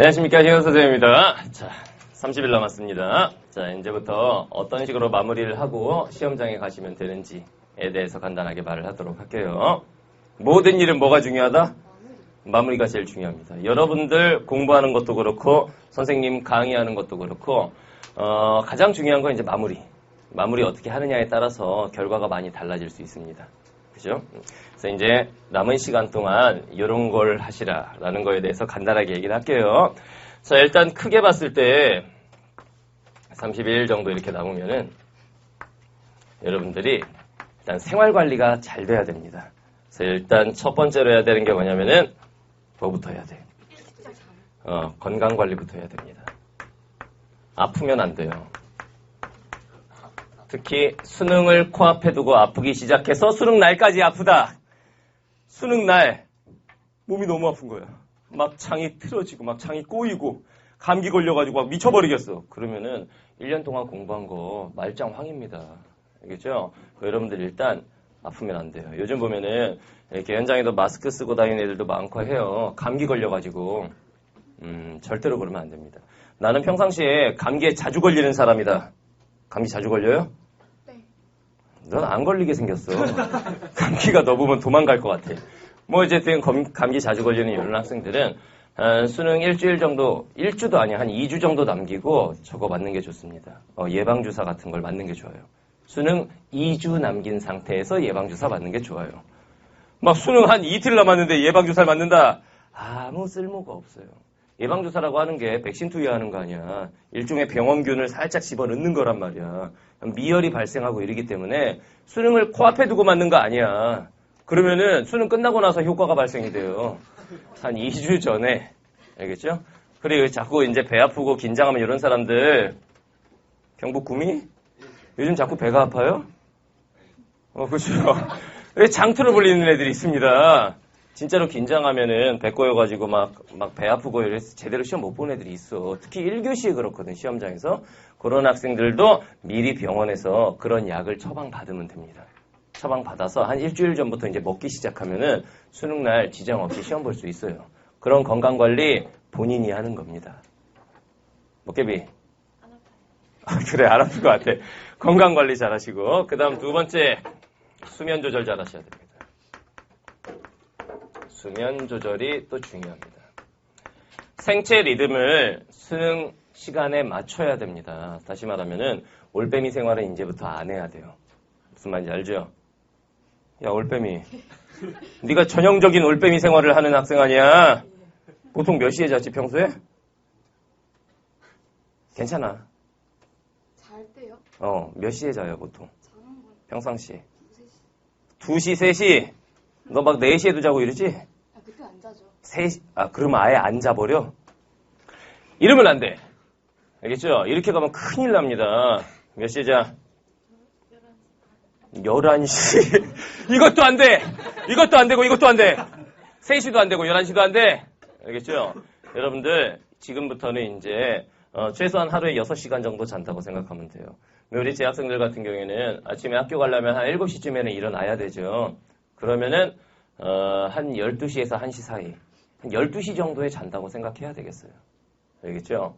안녕하십니까. 희영 선생님입니다. 자, 30일 남았습니다. 자, 이제부터 어떤 식으로 마무리를 하고 시험장에 가시면 되는지에 대해서 간단하게 말을 하도록 할게요. 모든 일은 뭐가 중요하다? 마무리가 제일 중요합니다. 여러분들 공부하는 것도 그렇고 선생님 강의하는 것도 그렇고 가장 중요한 건 이제 마무리 어떻게 하느냐에 따라서 결과가 많이 달라질 수 있습니다. 그죠? 그래서 이제 남은 시간 동안 이런 걸 하시라라는 거에 대해서 간단하게 얘기를 할게요. 자, 일단 크게 봤을 때 30일 정도 이렇게 남으면은 여러분들이 일단 생활 관리가 잘 돼야 됩니다. 그래서 일단 첫 번째로 해야 되는 게 뭐냐면은 뭐부터 해야 돼? 건강 관리부터 해야 됩니다. 아프면 안 돼요. 특히 수능을 코앞에 두고 아프기 시작해서 수능 날까지 아프다. 수능 날 몸이 너무 아픈 거야. 막 창이 틀어지고 막 창이 꼬이고 감기 걸려가지고 막 미쳐버리겠어. 그러면은 1년 동안 공부한 거 말짱황입니다. 알겠죠? 여러분들 일단 아프면 안 돼요. 요즘 보면은 이렇게 현장에도 마스크 쓰고 다니는 애들도 많고 해요. 감기 걸려가지고 절대로 그러면 안 됩니다. 나는 평상시에 감기에 자주 걸리는 사람이다. 감기 자주 걸려요? 넌 안 걸리게 생겼어. 감기가 너 보면 도망갈 것 같아. 뭐 어쨌든 감기 자주 걸리는 이런 학생들은 수능 일주일 정도, 일주도 아니야. 한 2주 정도 남기고 저거 맞는 게 좋습니다. 예방주사 같은 걸 맞는 게 좋아요. 수능 2주 남긴 상태에서 예방주사 맞는 게 좋아요. 막 수능 한 이틀 남았는데 예방주사를 맞는다? 아무 쓸모가 없어요. 예방주사라고 하는 게 백신 투여하는 거 아니야. 일종의 병원균을 살짝 집어넣는 거란 말이야. 미열이 발생하고 이러기 때문에 수능을 코앞에 두고 맞는 거 아니야. 그러면은 수능 끝나고 나서 효과가 발생이 돼요. 한 2주 전에. 알겠죠? 그리고 자꾸 이제 배 아프고 긴장하면 이런 사람들 경북 구미? 요즘 자꾸 배가 아파요? 그렇죠. 장투를 벌리는 애들이 있습니다. 진짜로 긴장하면은 배 꼬여가지고 막 배 아프고 이래서 제대로 시험 못 보는 애들이 있어. 특히 1교시에 그렇거든, 시험장에서. 그런 학생들도 미리 병원에서 그런 약을 처방받으면 됩니다. 처방받아서 한 일주일 전부터 이제 먹기 시작하면은 수능날 지장 없이 시험 볼 수 있어요. 그런 건강관리 본인이 하는 겁니다. 먹개비? 안 아파요. 그래, 안 아플 것 같아. 건강관리 잘 하시고. 그 다음 두 번째, 수면 조절 잘 하셔야 됩니다. 수면 조절이 또 중요합니다. 생체 리듬을 수능 시간에 맞춰야 됩니다. 다시 말하면은 올빼미 생활은 이제부터 안 해야 돼요. 무슨 말인지 알죠? 야, 올빼미. 네가 전형적인 올빼미 생활을 하는 학생 아니야? 보통 몇 시에 잤지, 평소에? 괜찮아. 잘 때요? 몇 시에 자요, 보통? 평상시에. 2시, 3시? 너 막 4시에도 자고 이러지? 그때 안 자죠. 3시, 그러면 아예 안 자버려? 이러면 안 돼. 알겠죠? 이렇게 가면 큰일 납니다. 몇 시에 자? 11시. 이것도 안 돼! 이것도 안 되고, 이것도 안 돼! 3시도 안 되고, 11시도 안 돼! 알겠죠? 여러분들, 지금부터는 이제, 최소한 하루에 6시간 정도 잔다고 생각하면 돼요. 우리 재학생들 같은 경우에는 아침에 학교 가려면 한 7시쯤에는 일어나야 되죠. 그러면은, 한 12시에서 1시 사이. 한 12시 정도에 잔다고 생각해야 되겠어요. 알겠죠?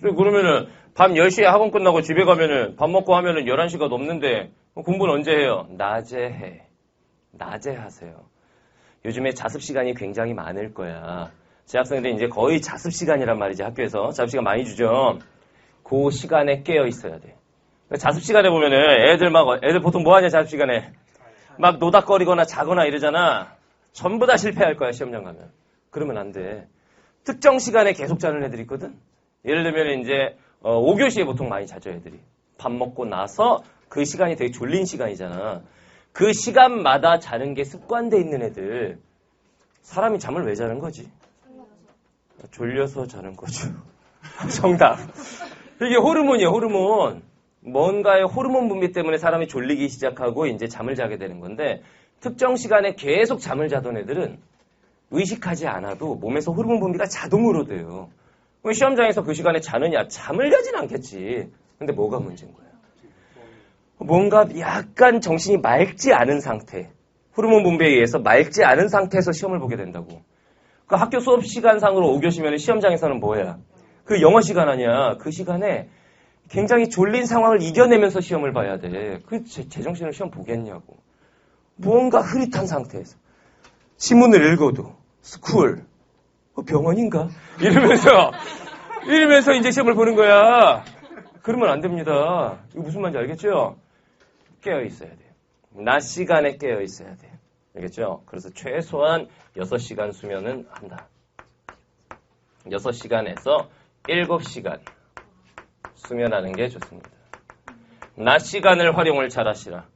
그러면은, 밤 10시에 학원 끝나고 집에 가면은, 밥 먹고 하면은 11시가 넘는데, 공부는 언제 해요? 낮에 해. 낮에 하세요. 요즘에 자습 시간이 굉장히 많을 거야. 제 학생들이 이제 거의 자습 시간이란 말이지, 학교에서. 자습 시간 많이 주죠. 그 시간에 깨어 있어야 돼. 자습 시간에 보면은 애들 보통 뭐 하냐, 자습 시간에. 막 노닥거리거나 자거나 이러잖아. 전부 다 실패할 거야, 시험장 가면. 그러면 안 돼. 특정 시간에 계속 자는 애들이 있거든? 예를 들면 이제, 5교시에 보통 많이 자죠, 애들이. 밥 먹고 나서 그 시간이 되게 졸린 시간이잖아. 그 시간마다 자는 게 습관돼 있는 애들. 사람이 잠을 왜 자는 거지? 졸려서 자는 거죠. 정답. 이게 호르몬이에요, 호르몬. 뭔가의 호르몬 분비 때문에 사람이 졸리기 시작하고 이제 잠을 자게 되는 건데, 특정 시간에 계속 잠을 자던 애들은 의식하지 않아도 몸에서 호르몬 분비가 자동으로 돼요. 그럼 시험장에서 그 시간에 자느냐? 잠을 자진 않겠지. 근데 뭐가 문제인 거야? 뭔가 약간 정신이 맑지 않은 상태, 호르몬 분비에 의해서 맑지 않은 상태에서 시험을 보게 된다고. 그 학교 수업 시간상으로 5교시면 시험장에서는 뭐야? 그 영어 시간 아니야. 그 시간에 굉장히 졸린 상황을 이겨내면서 시험을 봐야 돼. 그 제정신으로 시험 보겠냐고. 무언가 흐릿한 상태에서. 신문을 읽어도 스쿨, 병원인가? 이러면서 이제 시험을 보는 거야. 그러면 안 됩니다. 이거 무슨 말인지 알겠죠? 깨어 있어야 돼요. 낮 시간에 깨어 있어야 돼요. 알겠죠? 그래서 최소한 6시간 수면은 한다. 6시간에서 7시간 수면하는 게 좋습니다. 낮 시간을 활용을 잘 하시라.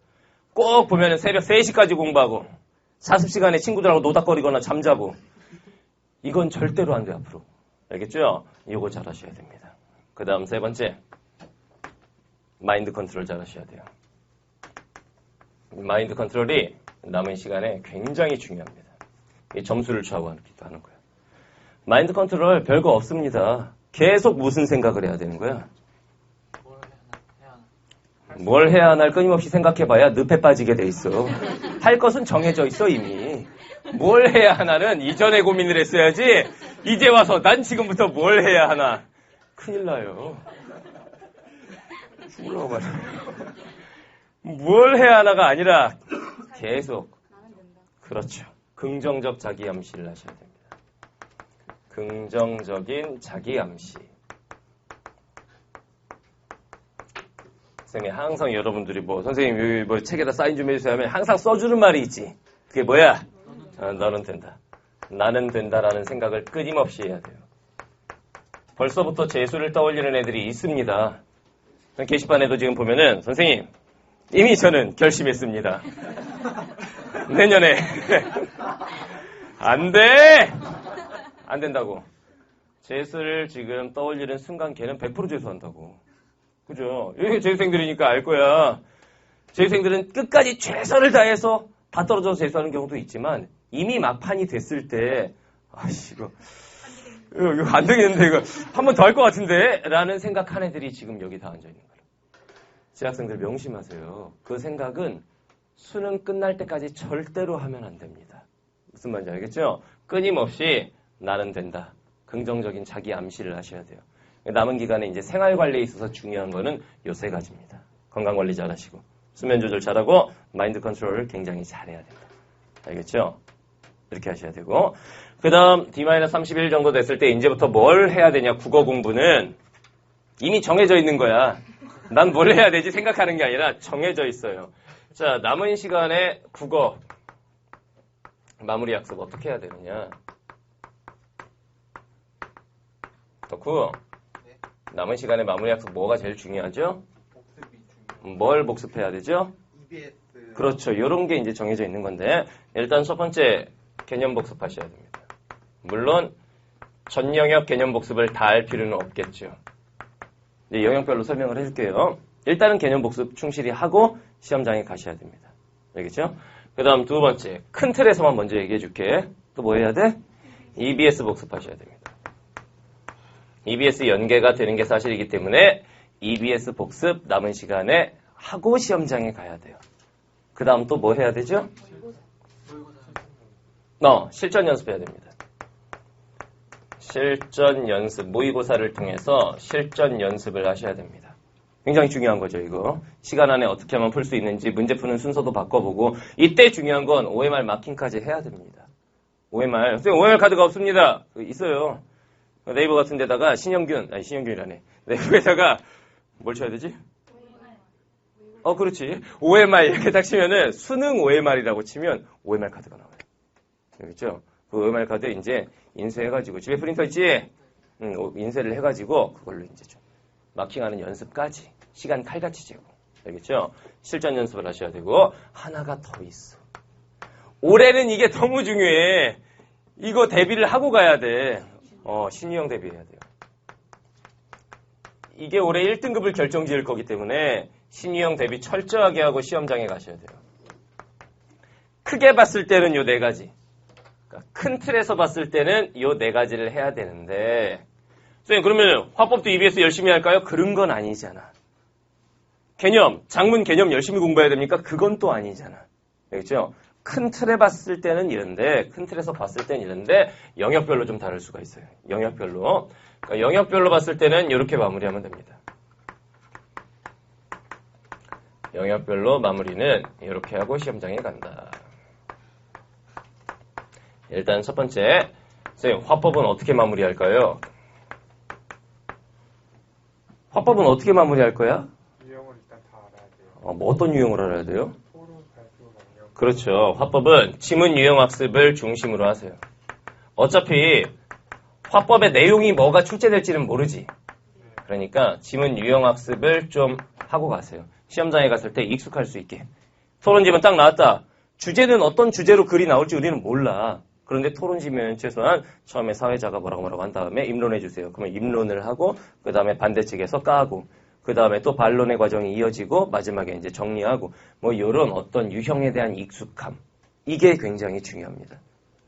꼭 보면 새벽 3시까지 공부하고 자습시간에 친구들하고 노닥거리거나 잠자고 이건 절대로 안 돼 앞으로. 알겠죠? 이거 잘 하셔야 됩니다. 그 다음 세 번째 마인드 컨트롤 잘 하셔야 돼요. 마인드 컨트롤이 남은 시간에 굉장히 중요합니다. 이 점수를 좌우하기도 하는 거예요. 마인드 컨트롤 별거 없습니다. 계속 무슨 생각을 해야 되는 거야? 뭘 해야 하나 끊임없이 생각해봐야 늪에 빠지게 돼 있어. 할 것은 정해져 있어 이미. 뭘 해야 하나는 이전에 고민을 했어야지. 이제 와서 난 지금부터 뭘 해야 하나. 큰일 나요. 죽으려고 말이야. 뭘 해야 하나가 아니라 계속. 그렇죠. 긍정적 자기 암시를 하셔야 됩니다. 긍정적인 자기 암시. 선생님이 항상 여러분들이 선생님 뭐 책에다 사인 좀 해주세요 하면 항상 써주는 말이 있지. 그게 뭐야? 너는 된다. 나는 된다라는 생각을 끊임없이 해야 돼요. 벌써부터 재수를 떠올리는 애들이 있습니다. 게시판에도 지금 보면은 선생님 이미 저는 결심했습니다. 내년에 안 돼! 안 된다고. 재수를 지금 떠올리는 순간 걔는 100% 재수한다고. 그죠? 이게 재수생들이니까 알 거야. 재수생들은 끝까지 최선을 다해서 다 떨어져서 재수하는 경우도 있지만 이미 막판이 됐을 때 이거 안 되겠는데 이거 한 번 더 할 것 같은데 라는 생각한 애들이 지금 여기 다 앉아 있는 거예요. 재학생들 명심하세요. 그 생각은 수능 끝날 때까지 절대로 하면 안 됩니다. 무슨 말인지 알겠죠? 끊임없이 나는 된다. 긍정적인 자기 암시를 하셔야 돼요. 남은 기간에 이제 생활 관리에 있어서 중요한 거는 요 세 가지입니다. 건강 관리 잘 하시고, 수면 조절 잘하고, 마인드 컨트롤을 굉장히 잘해야 된다. 알겠죠? 이렇게 하셔야 되고. 그 다음, D-31 정도 됐을 때 이제부터 뭘 해야 되냐, 국어 공부는 이미 정해져 있는 거야. 난 뭘 해야 되지 생각하는 게 아니라 정해져 있어요. 자, 남은 시간에 국어 마무리 학습 어떻게 해야 되느냐. 덕후, 남은 시간에 마무리 학습 뭐가 제일 중요하죠? 뭘 복습해야 되죠? EBS. 그렇죠. 이런 게 이제 정해져 있는 건데 일단 첫 번째 개념 복습하셔야 됩니다. 물론 전 영역 개념 복습을 다 할 필요는 없겠죠. 이제 영역별로 설명을 해줄게요. 일단은 개념 복습 충실히 하고 시험장에 가셔야 됩니다. 알겠죠? 그 다음 두 번째 큰 틀에서만 먼저 얘기해 줄게. 또 뭐 해야 돼? EBS 복습하셔야 됩니다. EBS 연계가 되는 게 사실이기 때문에 EBS 복습 남은 시간에 하고 시험장에 가야 돼요. 그 다음 또 뭐 해야 되죠? 실전 연습해야 됩니다. 실전 연습, 모의고사를 통해서 실전 연습을 하셔야 됩니다. 굉장히 중요한 거죠, 이거. 시간 안에 어떻게 하면 풀 수 있는지 문제 푸는 순서도 바꿔보고 이때 중요한 건 OMR 마킹까지 해야 됩니다. OMR. 선생님, OMR 카드가 없습니다. 있어요. 네이버 같은 데다가 신영균이라네. 네이버에다가 뭘 쳐야 되지? 그렇지. OMR 이렇게 딱 치면은 수능 OMR이라고 치면 OMR 카드가 나와요. 알겠죠? 그 OMR 카드 이제 인쇄해가지고 집에 프린터 있지? 인쇄를 해가지고 그걸로 이제 좀 마킹하는 연습까지 시간 칼같이 재고. 알겠죠? 실전 연습을 하셔야 되고 하나가 더 있어. 올해는 이게 너무 중요해. 이거 대비를 하고 가야 돼. 신유형 대비해야 돼요. 이게 올해 1등급을 결정지을 거기 때문에 신유형 대비 철저하게 하고 시험장에 가셔야 돼요. 크게 봤을 때는 요 네 가지. 그러니까 큰 틀에서 봤을 때는 요 네 가지를 해야 되는데 선생님 그러면 화법도 EBS 열심히 할까요? 그런 건 아니잖아. 개념, 장문 개념 열심히 공부해야 됩니까? 그건 또 아니잖아. 알겠죠? 큰 틀에 봤을 때는 이런데, 큰 틀에서 봤을 때는 이런데, 영역별로 좀 다를 수가 있어요. 영역별로. 그러니까 영역별로 봤을 때는 이렇게 마무리하면 됩니다. 영역별로 마무리는 이렇게 하고 시험장에 간다. 일단 첫 번째, 선생님, 화법은 어떻게 마무리할까요? 화법은 어떻게 마무리할 거야? 유형을 일단 다 알아야 돼요. 뭐 어떤 유형을 알아야 돼요? 토론, 발표, 명령. 그렇죠. 화법은 지문 유형 학습을 중심으로 하세요. 어차피 화법의 내용이 뭐가 출제될지는 모르지. 그러니까 지문 유형 학습을 좀 하고 가세요. 시험장에 갔을 때 익숙할 수 있게. 토론지문 딱 나왔다. 주제는 어떤 주제로 글이 나올지 우리는 몰라. 그런데 토론지면 최소한 처음에 사회자가 뭐라고 한 다음에 입론해 주세요. 그러면 입론을 하고 그 다음에 반대측에서 까고 그 다음에 또 반론의 과정이 이어지고 마지막에 이제 정리하고 뭐 이런 어떤 유형에 대한 익숙함 이게 굉장히 중요합니다.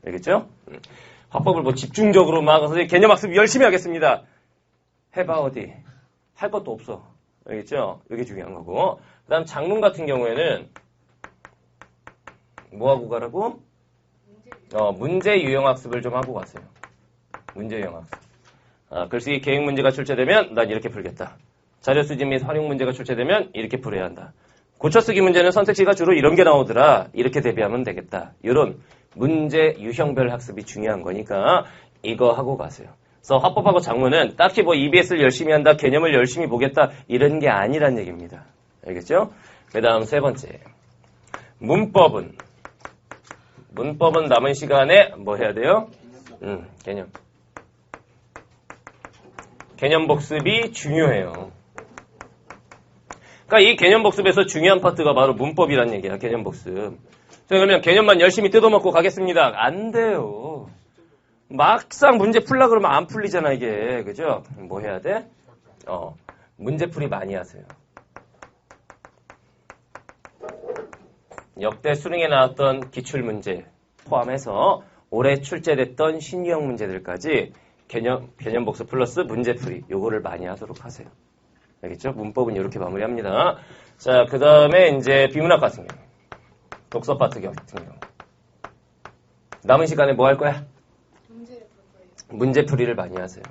알겠죠? 화법을 뭐 집중적으로 막 선생님 개념학습 열심히 하겠습니다. 해봐 어디 할 것도 없어. 알겠죠? 이게 중요한 거고 그 다음 장문 같은 경우에는 뭐 하고 가라고? 문제 유형 학습을 좀 하고 가세요. 문제 유형 학습. 글쓰기 계획 문제가 출제되면 난 이렇게 풀겠다. 자료 수집 및 활용 문제가 출제되면 이렇게 풀어야 한다. 고쳐쓰기 문제는 선택지가 주로 이런 게 나오더라. 이렇게 대비하면 되겠다. 이런 문제 유형별 학습이 중요한 거니까 이거 하고 가세요. 그래서 화법하고 장문은 딱히 뭐 EBS를 열심히 한다, 개념을 열심히 보겠다 이런 게 아니란 얘기입니다. 알겠죠? 그 다음 세 번째. 문법은 남은 시간에 뭐 해야 돼요? 개념. 개념 복습이 중요해요. 그러니까 이 개념 복습에서 중요한 파트가 바로 문법이란 얘기야. 개념 복습. 그러면 개념만 열심히 뜯어먹고 가겠습니다. 안 돼요. 막상 문제 풀라 그러면 안 풀리잖아 이게. 그죠? 뭐 해야 돼? 문제풀이 많이 하세요. 역대 수능에 나왔던 기출문제 포함해서 올해 출제됐던 신유형 문제들까지 개념 복습 플러스 문제풀이 요거를 많이 하도록 하세요. 알겠죠? 문법은 이렇게 마무리합니다. 자, 그 다음에 이제 비문학 같은 경우 독서 파트 같은 경우 남은 시간에 뭐 할 거야? 문제풀이를 많이 하세요.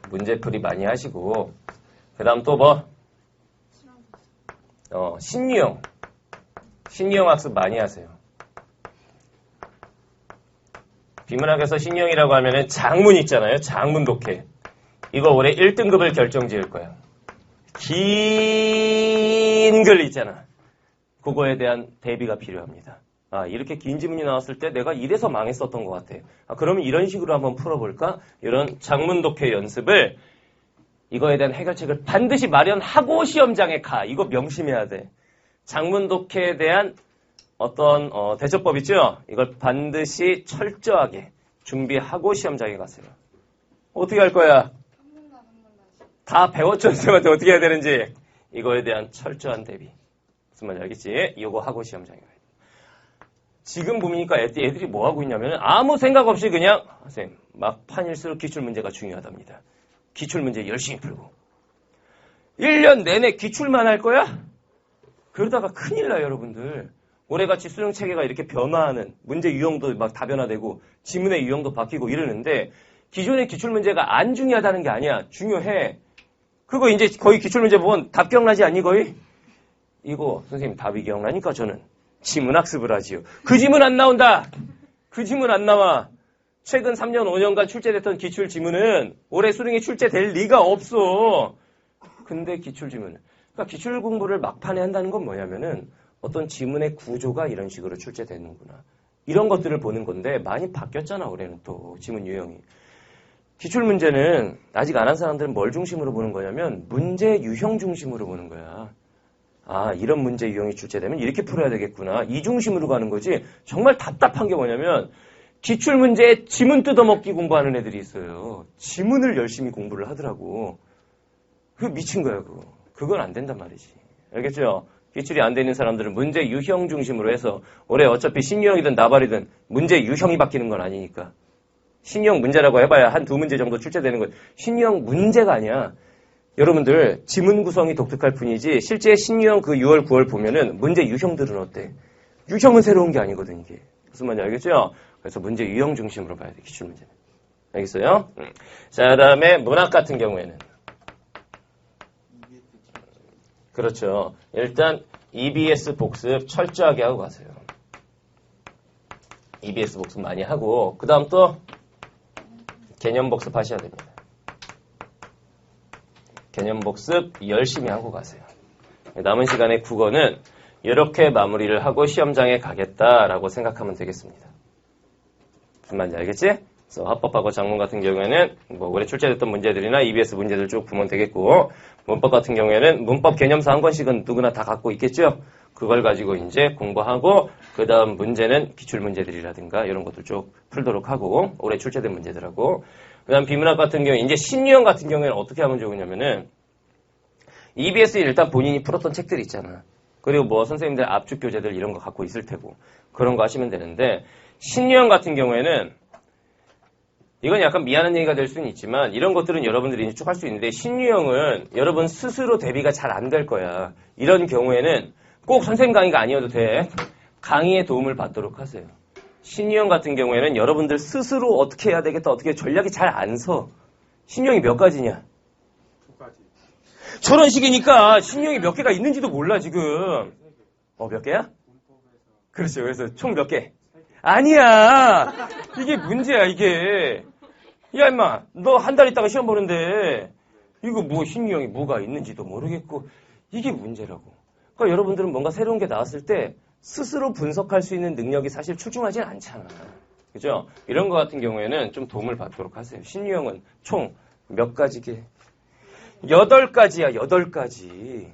문제풀이 많이 하시고 그 다음 또 뭐? 신유형 학습 많이 하세요. 비문학에서 신유형이라고 하면은 장문 있잖아요. 장문 독해. 이거 올해 1등급을 결정 지을 거야. 긴 글 있잖아. 그거에 대한 대비가 필요합니다. 이렇게 긴 지문이 나왔을 때 내가 이래서 망했었던 것 같아. 그러면 이런 식으로 한번 풀어볼까? 이런 장문 독해 연습을 이거에 대한 해결책을 반드시 마련하고 시험장에 가. 이거 명심해야 돼. 장문 독해에 대한 어떤 대처법 있죠? 이걸 반드시 철저하게 준비하고 시험장에 가세요. 어떻게 할 거야? 다 배웠죠? 선생님한테 어떻게 해야 되는지. 이거에 대한 철저한 대비. 무슨 말인지 알겠지? 이거 하고 시험장에 가야 돼. 지금 보니까 애들이 뭐 하고 있냐면 아무 생각 없이 그냥 선생님 막판일수록 기출문제가 중요하답니다. 기출문제 열심히 풀고 1년 내내 기출만 할 거야? 그러다가 큰일 나요 여러분들. 올해같이 수능 체계가 이렇게 변화하는 문제 유형도 막 다변화되고 지문의 유형도 바뀌고 이러는데 기존의 기출문제가 안 중요하다는 게 아니야. 중요해. 그거 이제 거의 기출문제 보면 답 기억나지 않니 거의? 이거 선생님 답이 기억나니까 저는 지문 학습을 하지요. 그 지문 안 나온다. 그 지문 안 나와. 최근 3년 5년간 출제됐던 기출 지문은 올해 수능에 출제될 리가 없어. 근데 기출 지문은 그러니까 기출 공부를 막판에 한다는 건 뭐냐면은 어떤 지문의 구조가 이런 식으로 출제되는구나. 이런 것들을 보는 건데 많이 바뀌었잖아 올해는 또 지문 유형이. 기출 문제는 아직 안 한 사람들은 뭘 중심으로 보는 거냐면 문제 유형 중심으로 보는 거야. 이런 문제 유형이 출제되면 이렇게 풀어야 되겠구나. 이 중심으로 가는 거지. 정말 답답한 게 뭐냐면 기출 문제에 지문 뜯어먹기 공부하는 애들이 있어요. 지문을 열심히 공부를 하더라고. 그거 미친 거야 그거. 그건 안 된단 말이지. 알겠죠? 기출이 안 되는 사람들은 문제 유형 중심으로 해서 올해 어차피 신유형이든 나발이든 문제 유형이 바뀌는 건 아니니까. 신유형 문제라고 해봐야 한 두 문제 정도 출제되는 거예요. 신유형 문제가 아니야. 여러분들 지문 구성이 독특할 뿐이지 실제 신유형 그 6월, 9월 보면은 문제 유형들은 어때? 유형은 새로운 게 아니거든 이게. 무슨 말인지 알겠죠? 그래서 문제 유형 중심으로 봐야 돼. 기출문제는. 알겠어요? 자, 그다음에 문학 같은 경우에는 그렇죠. 일단 EBS 복습 철저하게 하고 가세요. EBS 복습 많이 하고 그 다음 또 개념 복습 하셔야 됩니다. 개념 복습 열심히 하고 가세요. 남은 시간에 국어는 이렇게 마무리를 하고 시험장에 가겠다라고 생각하면 되겠습니다. 무슨 말인지 알겠지? 그래서 화법하고 작문 같은 경우에는 뭐 올해 출제됐던 문제들이나 EBS 문제들 쭉 보면 되겠고 문법 같은 경우에는 문법 개념서 한 권씩은 누구나 다 갖고 있겠죠? 그걸 가지고 이제 공부하고 그 다음 문제는 기출문제들이라든가 이런 것들 쭉 풀도록 하고 올해 출제된 문제들하고 그 다음 비문학 같은 경우에 이제 신유형 같은 경우에는 어떻게 하면 좋으냐면은 EBS 일단 본인이 풀었던 책들이 있잖아. 그리고 뭐 선생님들 압축 교재들 이런 거 갖고 있을 테고 그런 거 하시면 되는데 신유형 같은 경우에는 이건 약간 미안한 얘기가 될 수는 있지만 이런 것들은 여러분들이 이제 쭉 할 수 있는데 신유형은 여러분 스스로 대비가 잘 안 될 거야. 이런 경우에는 꼭 선생님 강의가 아니어도 돼. 강의의 도움을 받도록 하세요. 신유형 같은 경우에는 여러분들 스스로 어떻게 해야 되겠다 어떻게 전략이 잘 안 서. 신유형이 몇 가지냐? 2가지. 저런 식이니까 신유형이 몇 개가 있는지도 몰라 지금. 몇 개야? 그렇죠. 그래서 총 몇 개? 아니야. 이게 문제야 이게. 야 임마 너 한 달 있다가 시험 보는데 이거 뭐 신유형이 뭐가 있는지도 모르겠고 이게 문제라고. 그러니까 여러분들은 뭔가 새로운 게 나왔을 때 스스로 분석할 수 있는 능력이 사실 출중하진 않잖아. 그죠? 이런 거 같은 경우에는 좀 도움을 받도록 하세요. 신유형은 총 몇 가지게? 8가지야 8가지.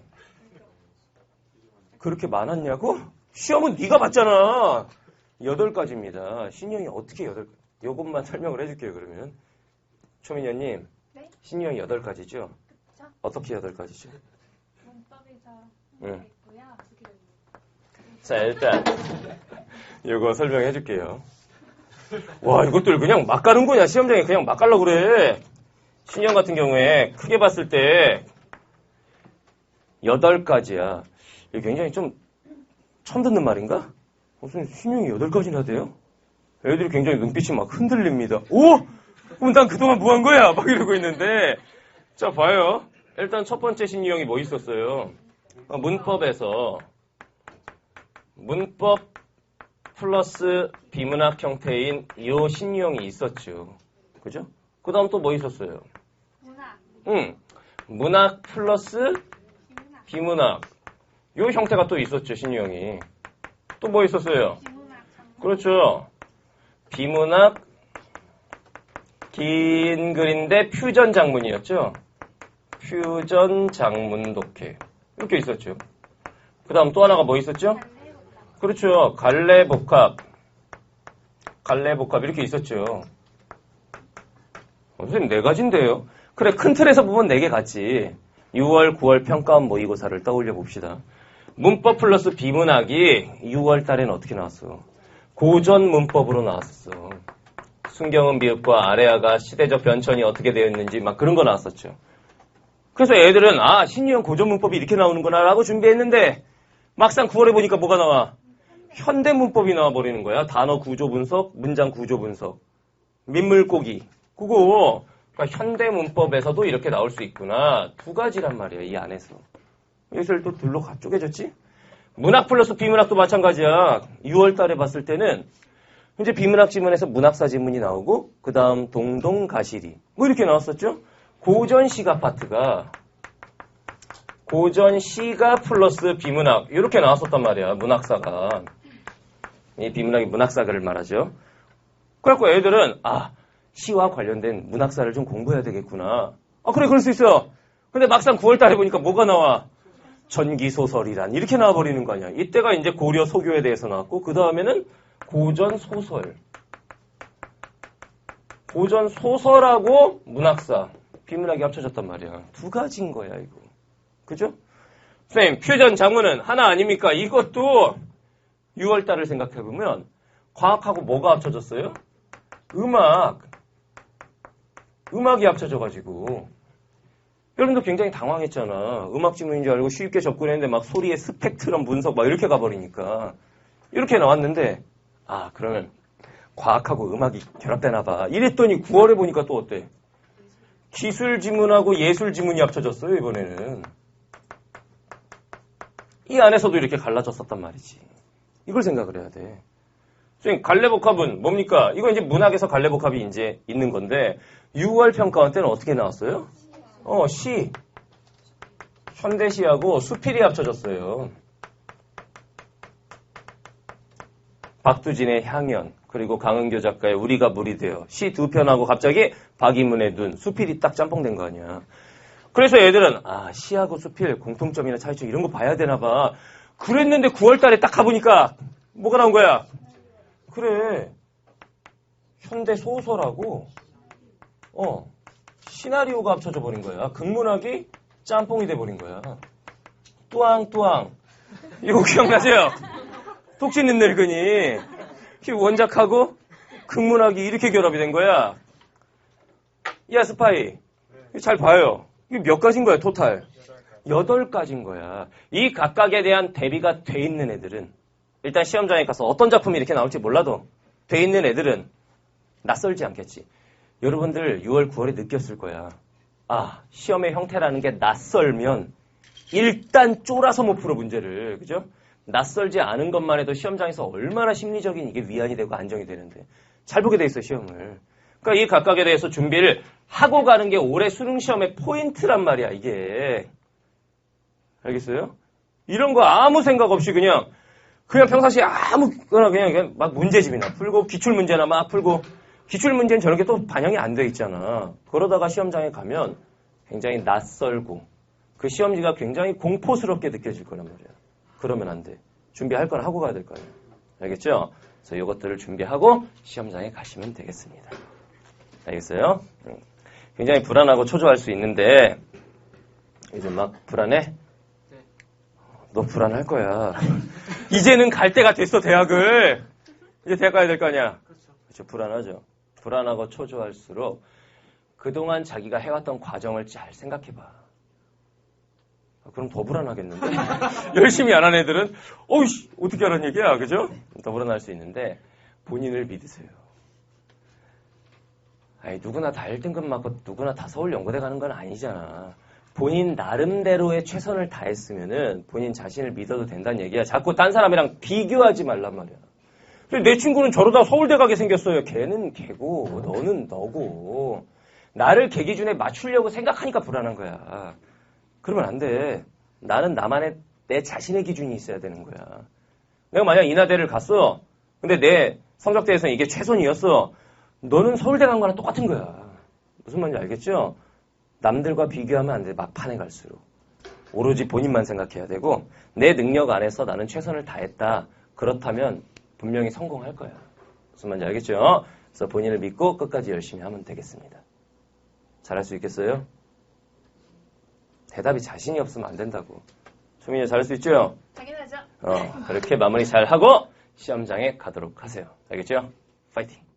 그렇게 많았냐고? 시험은 네가 봤잖아. 8가지입니다. 신유형이 어떻게 8가지? 요것만 설명을 해줄게요, 그러면. 초민현님, 네? 신유형이 8가지죠? 그쵸? 어떻게 8가지죠? 문법에서 응. 있고요. 자, 일단, 요거 설명해 줄게요. 와, 이것들 그냥 막 가는 거냐? 시험장에 그냥 막 가려고 그래. 신유형 같은 경우에 크게 봤을 때 8가지야. 이게 굉장히 좀 처음 듣는 말인가? 무슨 신유형이 8가지나 돼요? 애들이 굉장히 눈빛이 막 흔들립니다. 오! 그럼 난 그동안 뭐 한 거야? 막 이러고 있는데. 자, 봐요. 일단 첫 번째 신유형이 뭐 있었어요? 문법에서 문법 플러스 비문학 형태인 이 신유형이 있었죠. 그죠? 그 다음 또 뭐 있었어요? 문학. 문학 플러스 비문학. 비문학. 이 형태가 또 있었죠, 신유형이. 또 뭐 있었어요? 비문학. 장문. 그렇죠. 비문학, 긴 글인데 퓨전 장문이었죠. 퓨전 장문 독해. 이렇게 있었죠. 그 다음 또 하나가 뭐 있었죠? 달래복합. 그렇죠. 갈래복합. 갈래복합 이렇게 있었죠. 선생님 4가지인데요. 그래, 큰 틀에서 보면 4개 같지. 6월, 9월 평가원 모의고사를 떠올려 봅시다. 문법 플러스 비문학이 6월 달에는 어떻게 나왔어? 고전 문법으로 나왔어. 순경은 비읍과 아래아가 시대적 변천이 어떻게 되어 있는지 막 그런 거 나왔었죠. 그래서 애들은 신유형 고전 문법이 이렇게 나오는구나 라고 준비했는데 막상 9월에 보니까 뭐가 나와? 현대 문법이 나와버리는 거야. 단어 구조 분석, 문장 구조 분석, 민물고기. 그거 그러니까 현대 문법에서도 이렇게 나올 수 있구나. 2가지란 말이야, 이 안에서. 여기서 또 둘로 쪼개졌지? 문학 플러스 비문학도 마찬가지야. 6월 달에 봤을 때는 이제 비문학 지문에서 문학사 지문이 나오고 그 다음 동동가시리 뭐 이렇게 나왔었죠? 고전시가 파트가 고전시가 플러스 비문학 이렇게 나왔었단 말이야. 문학사가. 이 비문학이 문학사를 말하죠. 그래갖고 애들은 시와 관련된 문학사를 좀 공부해야 되겠구나. 그래, 그럴 수 있어. 근데 막상 9월 달에 보니까 뭐가 나와? 전기소설이란 이렇게 나와버리는 거 아니야. 이때가 이제 고려 소교에 대해서 나왔고 그 다음에는 고전소설. 고전소설하고 문학사. 비문학이 합쳐졌단 말이야. 2가지인 거야, 이거. 그죠? 선생님, 퓨전 장문은 하나 아닙니까? 이것도 6월 달을 생각해보면 과학하고 뭐가 합쳐졌어요? 음악이 합쳐져가지고 여러분도 굉장히 당황했잖아. 음악 지문인 줄 알고 쉽게 접근했는데 막 소리의 스펙트럼 분석 막 이렇게 가버리니까. 이렇게 나왔는데, 아, 그러면 과학하고 음악이 결합되나 봐. 이랬더니 9월에 보니까 또 어때? 기술 지문하고 예술 지문이 합쳐졌어요, 이번에는. 이 안에서도 이렇게 갈라졌었단 말이지. 이걸 생각을 해야 돼. 선생님, 갈래복합은 뭡니까? 이거 이제 문학에서 갈래복합이 이제 있는 건데, 6월 평가원 때는 어떻게 나왔어요? 시. 현대시하고 수필이 합쳐졌어요. 박두진의 향연, 그리고 강은교 작가의 우리가 물이 되어. 시 두 편하고 갑자기 박이문의 눈, 수필이 딱 짬뽕된 거 아니야. 그래서 애들은, 시하고 수필, 공통점이나 차이점 이런 거 봐야 되나 봐. 그랬는데 9월 달에 딱 가보니까, 뭐가 나온 거야? 그래. 현대 소설하고, 시나리오가 합쳐져 버린 거야. 극문학이 짬뽕이 돼버린 거야. 뚜앙뚜앙. 이거 기억나세요? 톡 찢는 늙은이. 원작하고 극문학이 이렇게 결합이 된 거야. 야, 스파이. 잘 봐요. 이게 몇 가지인 거야, 토탈? 8가지인 거야. 이 각각에 대한 대비가 돼 있는 애들은, 일단 시험장에 가서 어떤 작품이 이렇게 나올지 몰라도 돼 있는 애들은 낯설지 않겠지. 여러분들 6월, 9월에 느꼈을 거야. 시험의 형태라는 게 낯설면 일단 쫄아서 못 풀어, 문제를. 그죠? 낯설지 않은 것만 해도 시험장에서 얼마나 심리적인 이게 위안이 되고 안정이 되는데. 잘 보게 돼 있어, 시험을. 그러니까 이 각각에 대해서 준비를 하고 가는 게 올해 수능시험의 포인트란 말이야, 이게. 알겠어요? 이런 거 아무 생각 없이 그냥 평상시에 아무거나 그냥 막 문제집이나 풀고, 기출문제나 막 풀고, 기출문제는 저렇게 또 반영이 안 돼 있잖아. 그러다가 시험장에 가면 굉장히 낯설고, 그 시험지가 굉장히 공포스럽게 느껴질 거란 말이야. 그러면 안 돼. 준비할 건 하고 가야 될 거 아니야. 알겠죠? 그래서 이것들을 준비하고 시험장에 가시면 되겠습니다. 알겠어요? 굉장히 불안하고 초조할 수 있는데, 이제 막 불안해? 너 불안할 거야. 이제는 갈 때가 됐어, 대학을. 이제 대학 가야 될 거 아니야. 그렇죠. 불안하죠. 불안하고 초조할수록 그동안 자기가 해왔던 과정을 잘 생각해봐. 그럼 더 불안하겠는데? 열심히 안 한 애들은, 어떻게 하라는 얘기야, 그죠? 더 불안할 수 있는데, 본인을 믿으세요. 누구나 다 1등급 맞고 누구나 다 서울연고대 가는 건 아니잖아. 본인 나름대로의 최선을 다했으면은 본인 자신을 믿어도 된다는 얘기야. 자꾸 딴 사람이랑 비교하지 말란 말이야. 내 친구는 저러다 서울대 가게 생겼어요. 걔는 걔고, 너는 너고. 나를 걔 기준에 맞추려고 생각하니까 불안한 거야. 그러면 안 돼. 나는 나만의 내 자신의 기준이 있어야 되는 거야. 내가 만약 인하대를 갔어. 근데 내 성적대에서는 이게 최선이었어. 너는 서울대 간 거랑 똑같은 거야. 무슨 말인지 알겠죠? 남들과 비교하면 안 돼. 막판에 갈수록. 오로지 본인만 생각해야 되고, 내 능력 안에서 나는 최선을 다했다. 그렇다면 분명히 성공할 거야. 무슨 말인지 알겠죠? 그래서 본인을 믿고 끝까지 열심히 하면 되겠습니다. 잘할 수 있겠어요? 대답이 자신이 없으면 안 된다고. 초민이 잘할 수 있죠? 당연하죠. 그렇게 마무리 잘 하고 시험장에 가도록 하세요. 알겠죠? 파이팅!